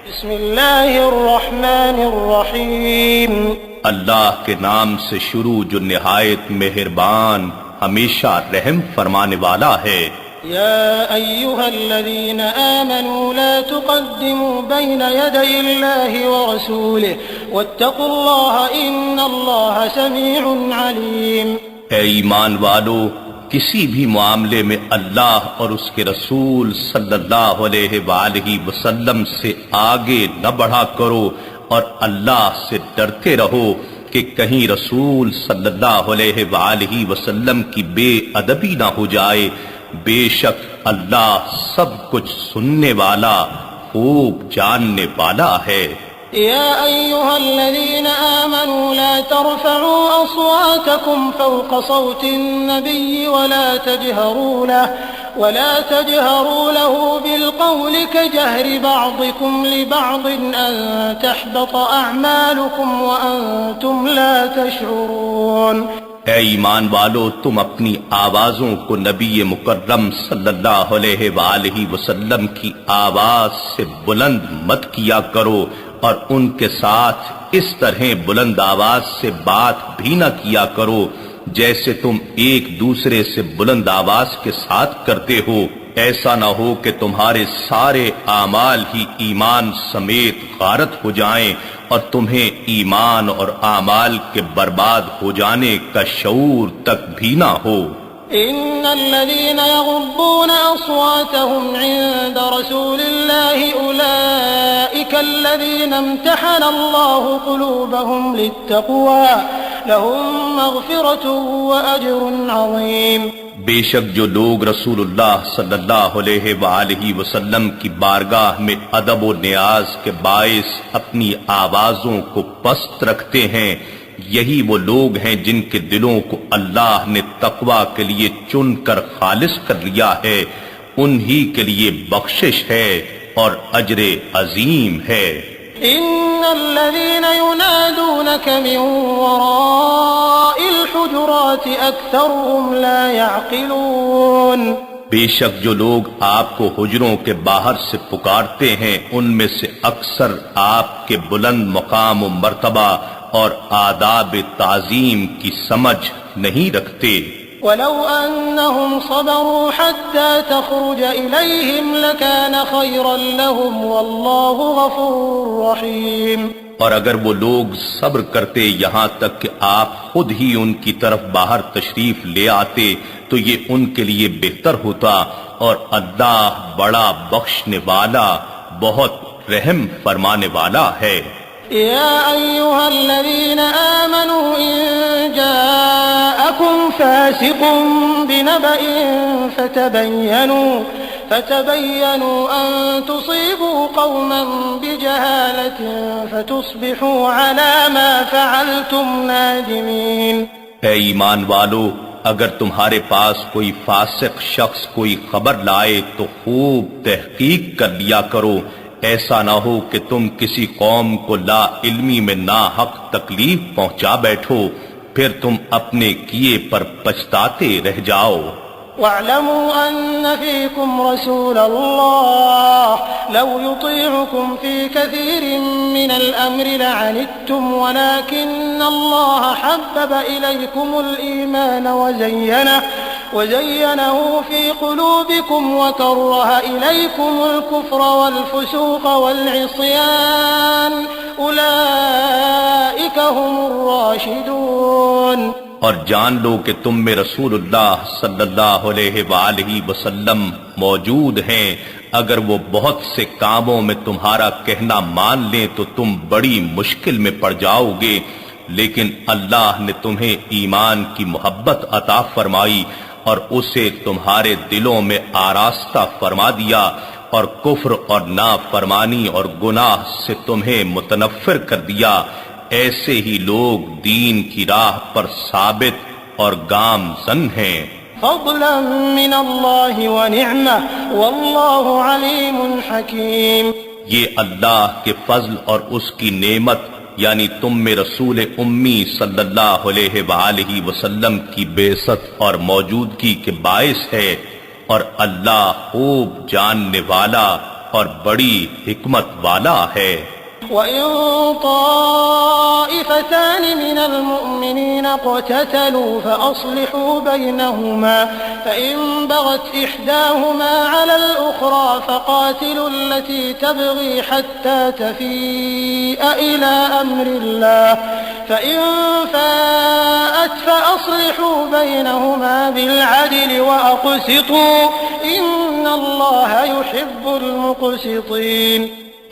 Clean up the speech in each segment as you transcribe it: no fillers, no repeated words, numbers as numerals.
بسم اللہ الرحمن الرحیم اللہ کے نام سے شروع جو نہایت مہربان ہمیشہ رحم فرمانے والا ہے۔ یا ایہا الذین آمنوا لا تقدموا بین یدی اللہ ورسولہ واتقوا اللہ ان اللہ سمیع علیم۔ اے ایمان والو، کسی بھی معاملے میں اللہ اور اس کے رسول صلی اللہ علیہ وآلہ وسلم سے آگے نہ بڑھا کرو اور اللہ سے ڈرتے رہو کہ کہیں رسول صلی اللہ علیہ وآلہ وسلم کی بے ادبی نہ ہو جائے۔ بے شک اللہ سب کچھ سننے والا، خوب جاننے والا ہے۔ يا أيها الذين آمنوا لا ترفعوا أصواتكم فوق صوت النبي ولا تجهروا له بالقول كجهر بعضكم لبعض أن تحبط أعمالكم وأنتم لا تشعرون۔ اے ایمان والو، تم اپنی آوازوں کو نبی مکرم صلی اللہ علیہ وآلہ وسلم کی آواز سے بلند مت کیا کرو اور ان کے ساتھ اس طرح بلند آواز سے بات بھی نہ کیا کرو جیسے تم ایک دوسرے سے بلند آواز کے ساتھ کرتے ہو۔ ایسا نہ ہو کہ تمہارے سارے اعمال ہی ایمان سمیت غارت ہو جائیں اور تمہیں ایمان اور اعمال کے برباد ہو جانے کا شعور تک بھی نہ ہو۔ ان الذين يغضون اصواتهم عند رسول الله اولئك الذين امتحن الله قلوبهم للتقوى لهم مغفرة واجر عظيم۔ بے شک جو لوگ رسول اللہ صلی اللہ علیہ وآلہ وسلم کی بارگاہ میں ادب و نیاز کے باعث اپنی آوازوں کو پست رکھتے ہیں، یہی وہ لوگ ہیں جن کے دلوں کو اللہ نے تقوی کے لیے چن کر خالص کر لیا ہے، انہی کے لیے بخشش ہے اور اجر عظیم ہے۔ ان الذين ينادونك من وراء الحجرات اكثرهم لا يعقلون۔ بے شک جو لوگ آپ کو حجروں کے باہر سے پکارتے ہیں ان میں سے اکثر آپ کے بلند مقام و مرتبہ اور آداب تعظیم کی سمجھ نہیں رکھتے۔ ولو انهم صبروا حتى تخرج اليهم لكان خيرا لهم والله غفور رحيم۔ اور اگر وہ لوگ صبر کرتے یہاں تک کہ آپ خود ہی ان کی طرف باہر تشریف لے آتے تو یہ ان کے لیے بہتر ہوتا، اور اللہ بڑا بخشنے والا، بہت رحم فرمانے والا ہے۔ يا أيها الذين آمنوا إن جاءكم فاسق بنبأ فتبينوا أن تصيبوا قوما بجهالة فتصبحوا على ما فعلتم نادمين۔ اے ایمان والو، اگر تمہارے پاس کوئی فاسق شخص کوئی خبر لائے تو خوب تحقیق کر لیا کرو، ایسا نہ ہو کہ تم کسی قوم کو لا علمی میں ناحق تکلیف پہنچا بیٹھو، پھر تم اپنے کیے پر پچھتاتے رہ جاؤ۔ واعلموا ان فيكم رسول الله لو يطيعكم في كثير من الامر لعنتم ولكن الله حبب اليكم الايمان وزينه في قلوبكم وكره إليكم الكفر والفسوق والعصيان أولئك هم الراشدون۔ اور جان لو کہ تم میں رسول اللہ صلی اللہ علیہ وآلہ وسلم موجود ہیں، اگر وہ بہت سے کاموں میں تمہارا کہنا مان لیں تو تم بڑی مشکل میں پڑ جاؤ گے، لیکن اللہ نے تمہیں ایمان کی محبت عطا فرمائی اور اسے تمہارے دلوں میں آراستہ فرما دیا، اور کفر اور نافرمانی اور گناہ سے تمہیں متنفر کر دیا۔ ایسے ہی لوگ دین کی راہ پر ثابت اور گامزن ہیں۔ فضلا من اللہ ونعمہ واللہ علیم حکیم۔ یہ اللہ کے فضل اور اس کی نعمت یعنی تم میں رسول امی صلی اللہ علیہ وآلہ وسلم کی بعثت اور موجودگی کے باعث ہے، اور اللہ خوب جاننے والا، اور بڑی حکمت والا ہے۔ وَإِن طَائِفَتَانِ مِنَ الْمُؤْمِنِينَ اقْتَتَلُوا فَأَصْلِحُوا بَيْنَهُمَا فَإِن بَغَتْ إِحْدَاهُمَا عَلَى الْأُخْرَى فَقَاتِلُوا الَّتِي تَبْغِي حَتَّى تَفِيءَ إِلَى أَمْرِ اللَّهِ فَإِن فَاءَتْ فَأَصْلِحُوا بَيْنَهُمَا بِالْعَدْلِ وَأَقْسِطُوا إِنَّ اللَّهَ يُحِبُّ الْمُقْسِطِينَ۔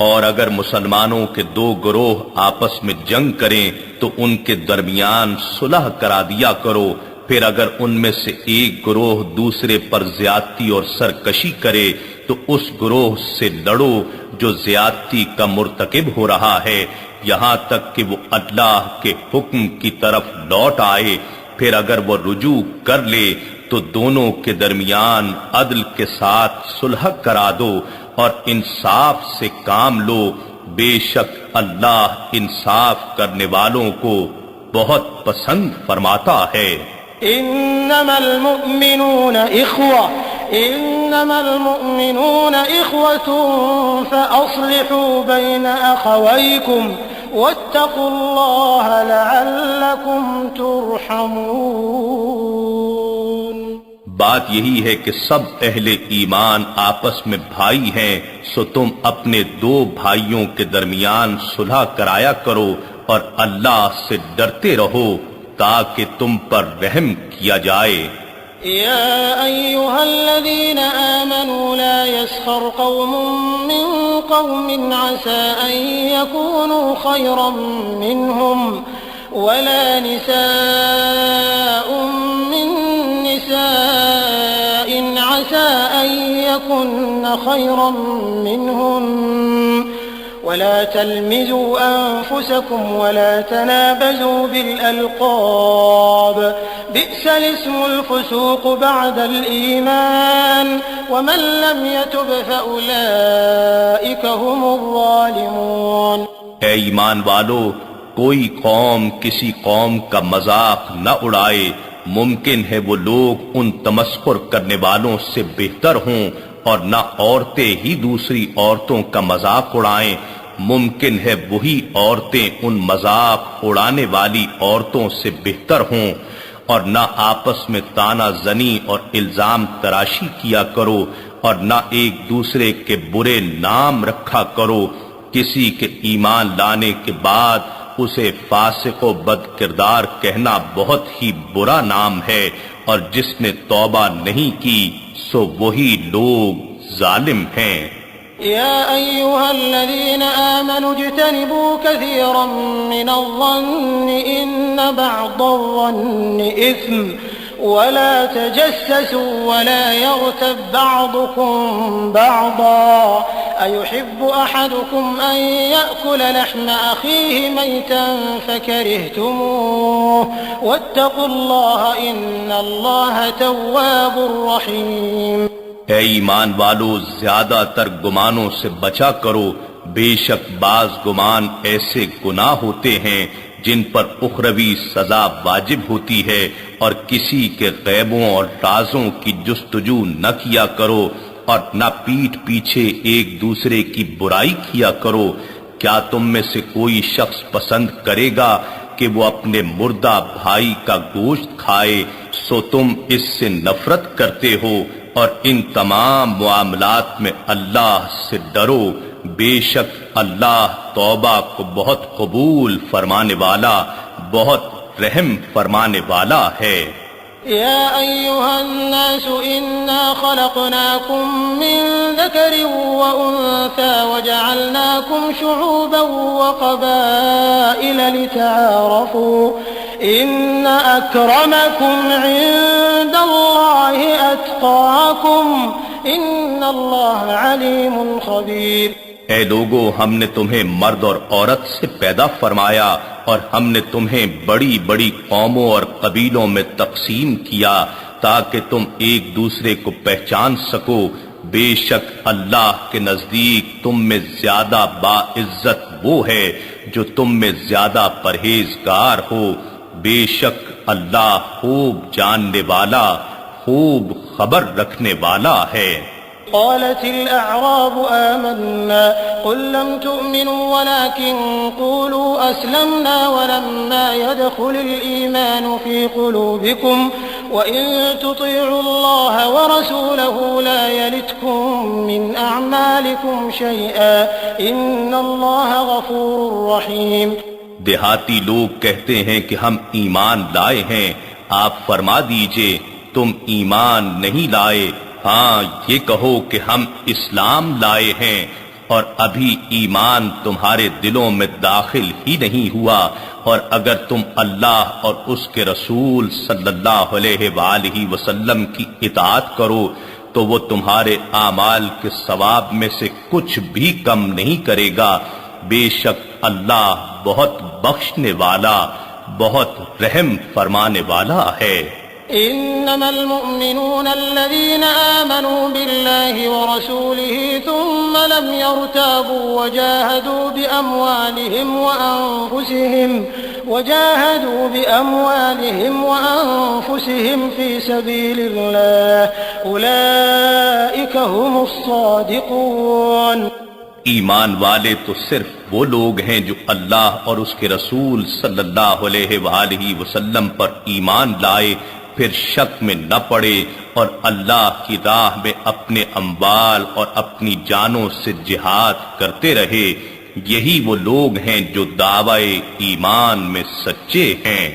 اور اگر مسلمانوں کے دو گروہ آپس میں جنگ کریں تو ان کے درمیان صلح کرا دیا کرو، پھر اگر ان میں سے ایک گروہ دوسرے پر زیادتی اور سرکشی کرے تو اس گروہ سے لڑو جو زیادتی کا مرتکب ہو رہا ہے، یہاں تک کہ وہ اللہ کے حکم کی طرف لوٹ آئے۔ پھر اگر وہ رجوع کر لے تو دونوں کے درمیان عدل کے ساتھ صلح کرا دو اور انصاف سے کام لو، بے شک اللہ انصاف کرنے والوں کو بہت پسند فرماتا ہے۔ انما المؤمنون اخوة فاصلحوا بين اخويكم واتقوا الله لعلكم ترحمون۔ بات یہی ہے کہ سب اہل ایمان آپس میں بھائی ہیں، سو تم اپنے دو بھائیوں کے درمیان صلح کرایا کرو اور اللہ سے ڈرتے رہو تاکہ تم پر رحم کیا جائے۔ يا أيها الذين آمنوا لا يسخر قوم من قوم عسى أن يكونوا خيرا منهم ولا نساء من نساء عسى أن يكن خيرا منهم ولا تلمزوا أنفسكم ولا تنابزوا بالألقاب بئس الاسم الفسوق بعد الإيمان ومن لم يتب فأولئك هم الظالمون۔ اے ایمان والو، کوئی قوم کسی قوم کا مذاق نہ اڑائے، ممکن ہے وہ لوگ ان تمسخر کرنے والوں سے بہتر ہوں، اور نہ عورتیں ہی دوسری عورتوں کا مذاق اڑائیں، ممکن ہے وہی عورتیں ان مذاق اڑانے والی عورتوں سے بہتر ہوں، اور نہ آپس میں طعنہ زنی اور الزام تراشی کیا کرو، اور نہ ایک دوسرے کے برے نام رکھا کرو۔ کسی کے ایمان لانے کے بعد اسے فاسق و بد کردار کہنا بہت ہی برا نام ہے، اور جس نے توبہ نہیں کی سو وہی لوگ ظالم ہیں۔ يا أيها الذين آمنوا اجتنبوا كثيرا من الظن إن بعض الظن إثم ولا تجسسوا ولا يغتب بعضكم بعضا أيحب أحدكم أن يأكل لحم أخيه ميتا فكرهتموه واتقوا الله إن الله تواب رحيم۔ اے ایمان والو، زیادہ تر گمانوں سے بچا کرو، بے شک بعض گمان ایسے گناہ ہوتے ہیں جن پر اخروی سزا واجب ہوتی ہے، اور کسی کے غیبوں اور رازوں کی جستجو نہ کیا کرو، اور نہ پیٹھ پیچھے ایک دوسرے کی برائی کیا کرو۔ کیا تم میں سے کوئی شخص پسند کرے گا کہ وہ اپنے مردہ بھائی کا گوشت کھائے؟ سو تم اس سے نفرت کرتے ہو، اور ان تمام معاملات میں اللہ سے ڈرو، بے شک اللہ توبہ کو بہت قبول فرمانے والا، بہت رحم فرمانے والا ہے۔ يا أيها الناس إنا خلقناكم من ذكر وأنثى وجعلناكم شعوبا وقبائل لتعارفوا إن أكرمكم عند الله أتقاكم إن الله عليم خبير۔ اے لوگو، ہم نے تمہیں مرد اور عورت سے پیدا فرمایا، اور ہم نے تمہیں بڑی بڑی قوموں اور قبیلوں میں تقسیم کیا تاکہ تم ایک دوسرے کو پہچان سکو۔ بے شک اللہ کے نزدیک تم میں زیادہ باعزت وہ ہے جو تم میں زیادہ پرہیزگار ہو۔ بے شک اللہ خوب جاننے والا، خوب خبر رکھنے والا ہے۔ قالت الأعراب آمنا قل لم تؤمنوا ولكن قولوا أسلمنا ولما يدخل الإيمان في قلوبكم وإن تطيعوا الله ورسوله لا يلتكم من أعمالكم شيئا إن الله غفور رحيم۔ دیہاتی لوگ کہتے ہیں کہ ہم ایمان لائے ہیں، آپ فرما دیجئے تم ایمان نہیں لائے، ہاں یہ کہو کہ ہم اسلام لائے ہیں، اور ابھی ایمان تمہارے دلوں میں داخل ہی نہیں ہوا، اور اگر تم اللہ اور اس کے رسول صلی اللہ علیہ وآلہ وسلم کی اطاعت کرو تو وہ تمہارے اعمال کے ثواب میں سے کچھ بھی کم نہیں کرے گا، بے شک اللہ بہت بخشنے والا بہت رحم فرمانے والا ہے۔ إنما المؤمنون الذين آمنوا بالله ورسوله ثم لم يرتابوا وجاهدوا بأموالهم وأنفسهم في سبيل الله أولئك هم الصادقون۔ ایمان والے تو صرف وہ لوگ ہیں جو اللہ اور اس کے رسول صلی اللہ علیہ وآلہ وسلم پر ایمان لائے، پھر شک میں نہ پڑے اور اللہ کی راہ میں اپنے اموال اور اپنی جانوں سے جہاد کرتے رہے، یہی وہ لوگ ہیں جو دعوی ایمان میں سچے ہیں۔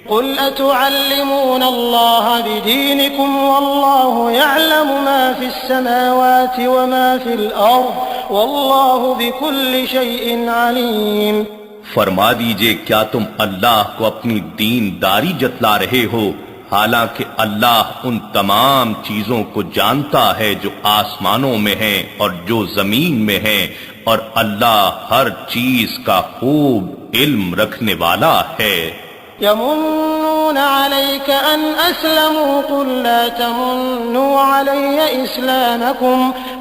قل أتعلمون الله بدينكم والله يعلم ما في السماوات وما في الأرض والله بكل شيء عليم۔ فرما دیجئے کیا تم اللہ کو اپنی دین داری جتلا رہے ہو، حالانکہ اللہ ان تمام چیزوں کو جانتا ہے جو آسمانوں میں ہیں اور جو زمین میں ہیں، اور اللہ ہر چیز کا خوب علم رکھنے والا ہے۔ يمنون عليك أن أسلموا قل لا تمنوا علي إسلامكم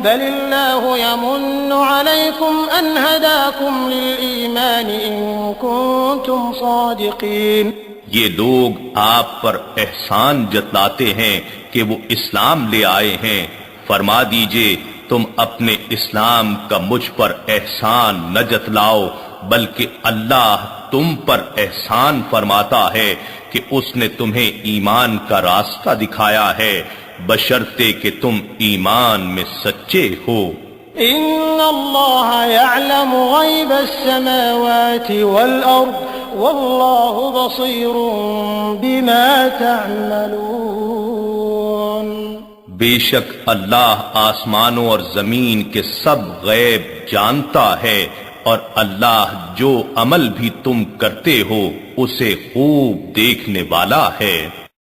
بل الله يمن عليكم أن هداكم للإيمان إن كنتم صادقين۔ یہ لوگ آپ پر احسان جتلاتے ہیں کہ وہ اسلام لے آئے ہیں، فرما دیجئے تم اپنے اسلام کا مجھ پر احسان نہ جتلاؤ، بلکہ اللہ تم پر احسان فرماتا ہے کہ اس نے تمہیں ایمان کا راستہ دکھایا ہے، بشرطے کہ تم ایمان میں سچے ہو۔ ان اللہ یعلم غیب السماوات والارض واللہ بصیر بما تعملون۔ بے شک اللہ آسمانوں اور زمین کے سب غیب جانتا ہے، اور اللہ جو عمل بھی تم کرتے ہو اسے خوب دیکھنے والا ہے۔